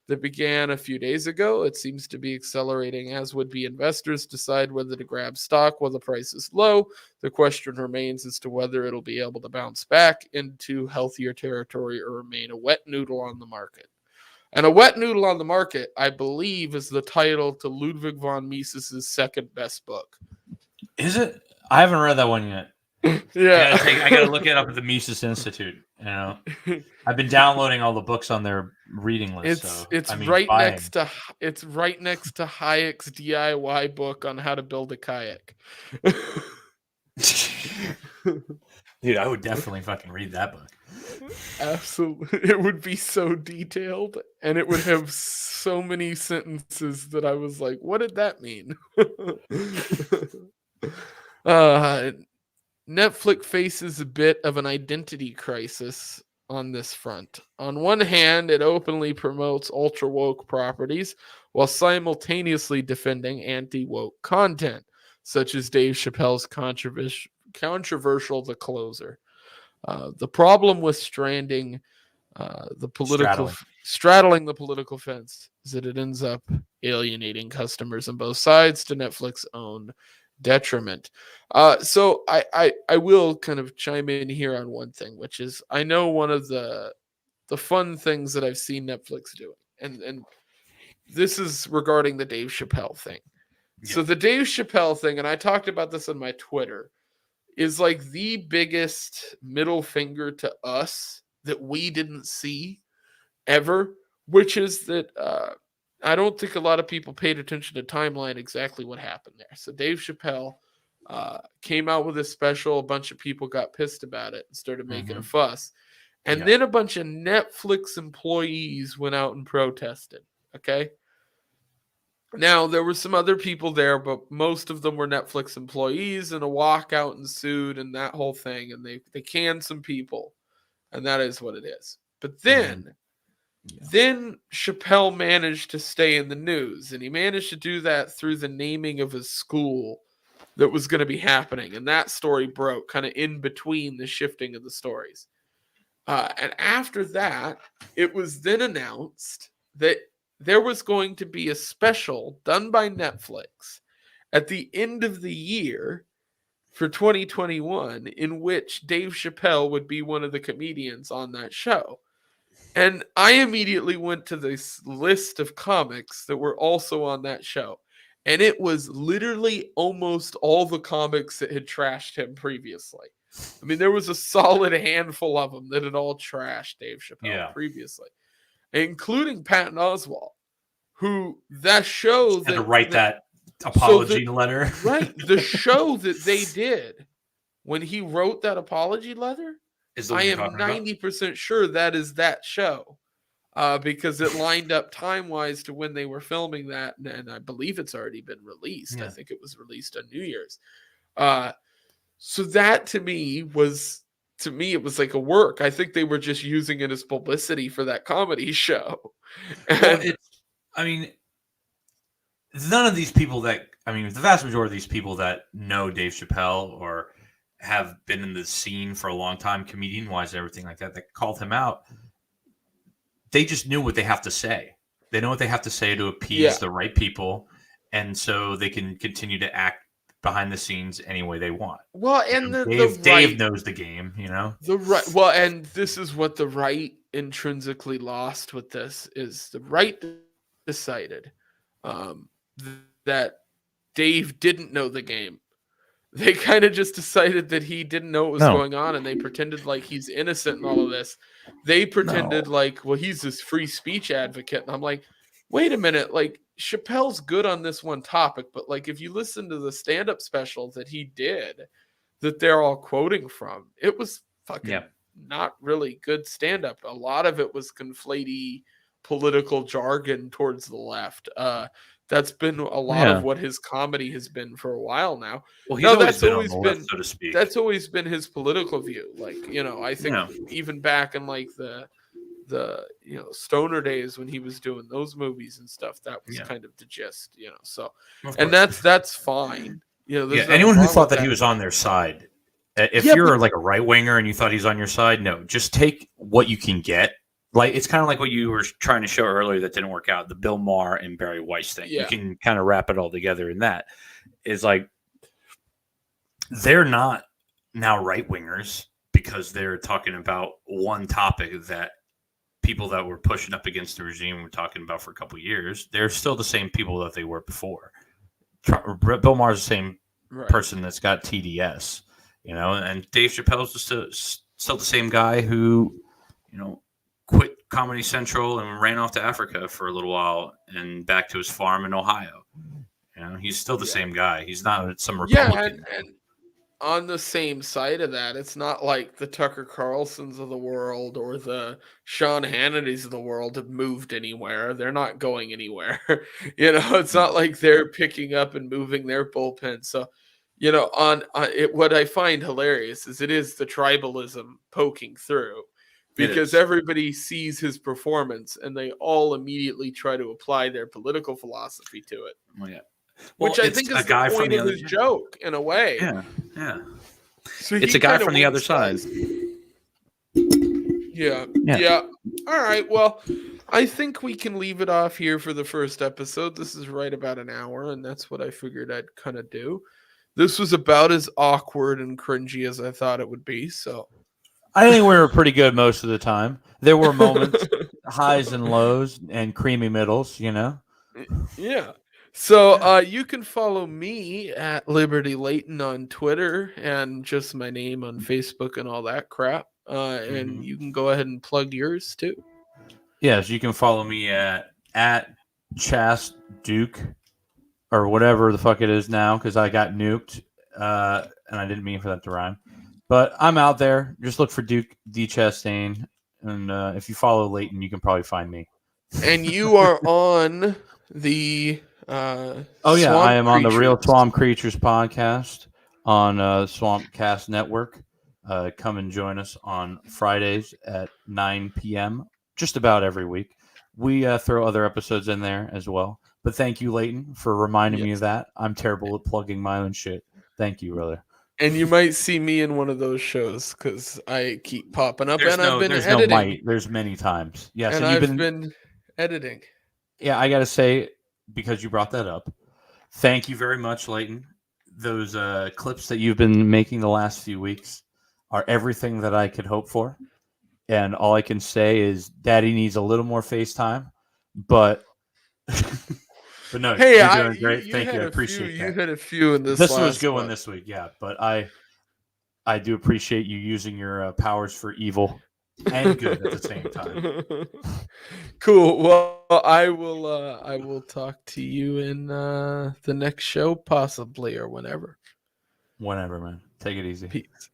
that began a few days ago. It seems to be accelerating as would-be investors decide whether to grab stock while the price is low. The question remains as to whether it'll be able to bounce back into healthier territory or remain a wet noodle on the market. And a wet noodle on the market, I believe, is the title to Ludwig von Mises's second best book. Is it? I haven't read that one yet. Yeah. I gotta look it up at the Mises Institute. You know, I've been downloading all the books on their reading list. It's I mean, right buying. next to Hayek's DIY book on how to build a kayak. Dude, I would definitely fucking read that book. Absolutely. It would be so detailed, and it would have so many sentences that I was like, what did that mean? Netflix faces a bit of an identity crisis on this front. On one hand, it openly promotes ultra woke properties while simultaneously defending anti woke content, such as Dave Chappelle's controversial The Closer. The problem with straddling the political fence is that it ends up alienating customers on both sides to Netflix's own detriment. So I will kind of chime in here on one thing, which is I know one of the fun things that I've seen Netflix doing, and this is regarding the Dave Chappelle thing. Yeah. So the Dave Chappelle thing, and I talked about this on my Twitter, is like the biggest middle finger to us that we didn't see ever, which is that I don't think a lot of people paid attention to timeline exactly what happened there. So Dave Chappelle came out with a special. A bunch of people got pissed about it and started making a fuss. And then a bunch of Netflix employees went out and protested. Okay. Now, there were some other people there, but most of them were Netflix employees, and a walkout ensued and that whole thing. And they canned some people. And that is what it is. But then Chappelle managed to stay in the news, and he managed to do that through the naming of his school that was going to be happening. And that story broke kind of in between the shifting of the stories. And after that, it was then announced that there was going to be a special done by Netflix at the end of the year for 2021 in which Dave Chappelle would be one of the comedians on that show. And I immediately went to this list of comics that were also on that show. And it was literally almost all the comics that had trashed him previously. I mean, there was a solid handful of them that had all trashed Dave Chappelle previously, including Patton Oswalt, who that show had to write that apology letter. Right. The show that they did when he wrote that apology letter, I am 90% sure that is that show because it lined up time-wise to when they were filming that, and I believe it's already been released. I think it was released on New Year's. So that to me, it was like a work. I think they were just using it as publicity for that comedy show. Well, none of these people the vast majority of these people that know Dave Chappelle or have been in the scene for a long time, comedian-wise, everything like that called him out, they just knew what they have to say. They know what they have to say to appease the right people, and so they can continue to act behind the scenes any way they want. Well, and Dave knows the game, you know? And this is what the right intrinsically lost with this is the right decided that Dave didn't know the game. They kind of just decided that he didn't know what was going on, and they pretended like he's innocent in all of this. They pretended like, well, he's this free speech advocate. And I'm like, wait a minute, like Chappelle's good on this one topic, but like if you listen to the stand-up special that he did, that they're all quoting from. It was fucking Yeah. not really good stand-up. A lot of it was conflatey political jargon towards the left. That's been a lot of what his comedy has been for a while now. Well, he's No, always that's been on always the been left, so to speak. that's always been his political view. Like, I think Yeah. even back in like the stoner days when he was doing those movies and stuff, that was kind of the gist. So, Of and course. that's fine. There's Yeah, nothing anyone who wrong thought with that he was on their side, if Yeah, you're but- like a right winger and you thought he's on your side, no, just take what you can get. Like, it's kind of like what you were trying to show earlier that didn't work out, the Bill Maher and Barry Weiss thing. Yeah. You can kind of wrap it all together in that. Is like, they're not now right wingers because they're talking about one topic that people that were pushing up against the regime were talking about for a couple of years. They're still the same people that they were before. Bill Maher's the same Right. person that's got TDS, and Dave Chappelle's still the same guy who, quit Comedy Central and ran off to Africa for a little while and back to his farm in Ohio. He's still the same guy. He's not some Republican. Yeah, and on the same side of that, it's not like the Tucker Carlsons of the world or the Sean Hannitys of the world have moved anywhere. They're not going anywhere. It's not like they're picking up and moving their bullpen. So, on it, what I find hilarious is it is the tribalism poking through, because everybody sees his performance and they all immediately try to apply their political philosophy to it. Well, yeah. Which I think is the point of his joke, in a way. Yeah. So It's he a guy kinda from the other wins side. Yeah. All right. Well, I think we can leave it off here for the first episode. This is right about an hour, and that's what I figured I'd kind of do. This was about as awkward and cringy as I thought it would be. So I think we were pretty good most of the time. There were moments, highs and lows, and creamy middles, Yeah. So you can follow me at Liberty Layton on Twitter and just my name on Facebook and all that crap. And you can go ahead and plug yours too. Yes, you can follow me at Chast Duke or whatever the fuck it is now because I got nuked and I didn't mean for that to rhyme. But I'm out there. Just look for Duke D. Chastaine. And if you follow Layton, you can probably find me. And you are on the I am on the Real Swamp Creatures podcast on Swamp Cast Network. Come and join us on Fridays at 9 p.m. just about every week. We throw other episodes in there as well. But thank you, Layton, for reminding me of that. I'm terrible at plugging my own shit. Thank you, brother. And you might see me in one of those shows because I keep popping up, and I've been there's editing. No might. There's many times. Yes, and I've been editing. Yeah, I got to say, because you brought that up, thank you very much, Layton. Those clips that you've been making the last few weeks are everything that I could hope for. And all I can say is Daddy needs a little more FaceTime, but no, Hey, you're doing great. Thank you. I appreciate that. You had a few in this. This was good one this week, yeah. But I do appreciate you using your powers for evil and good at the same time. Cool. Well, I will talk to you in the next show, possibly, or whenever. Whenever, man. Take it easy. Peace.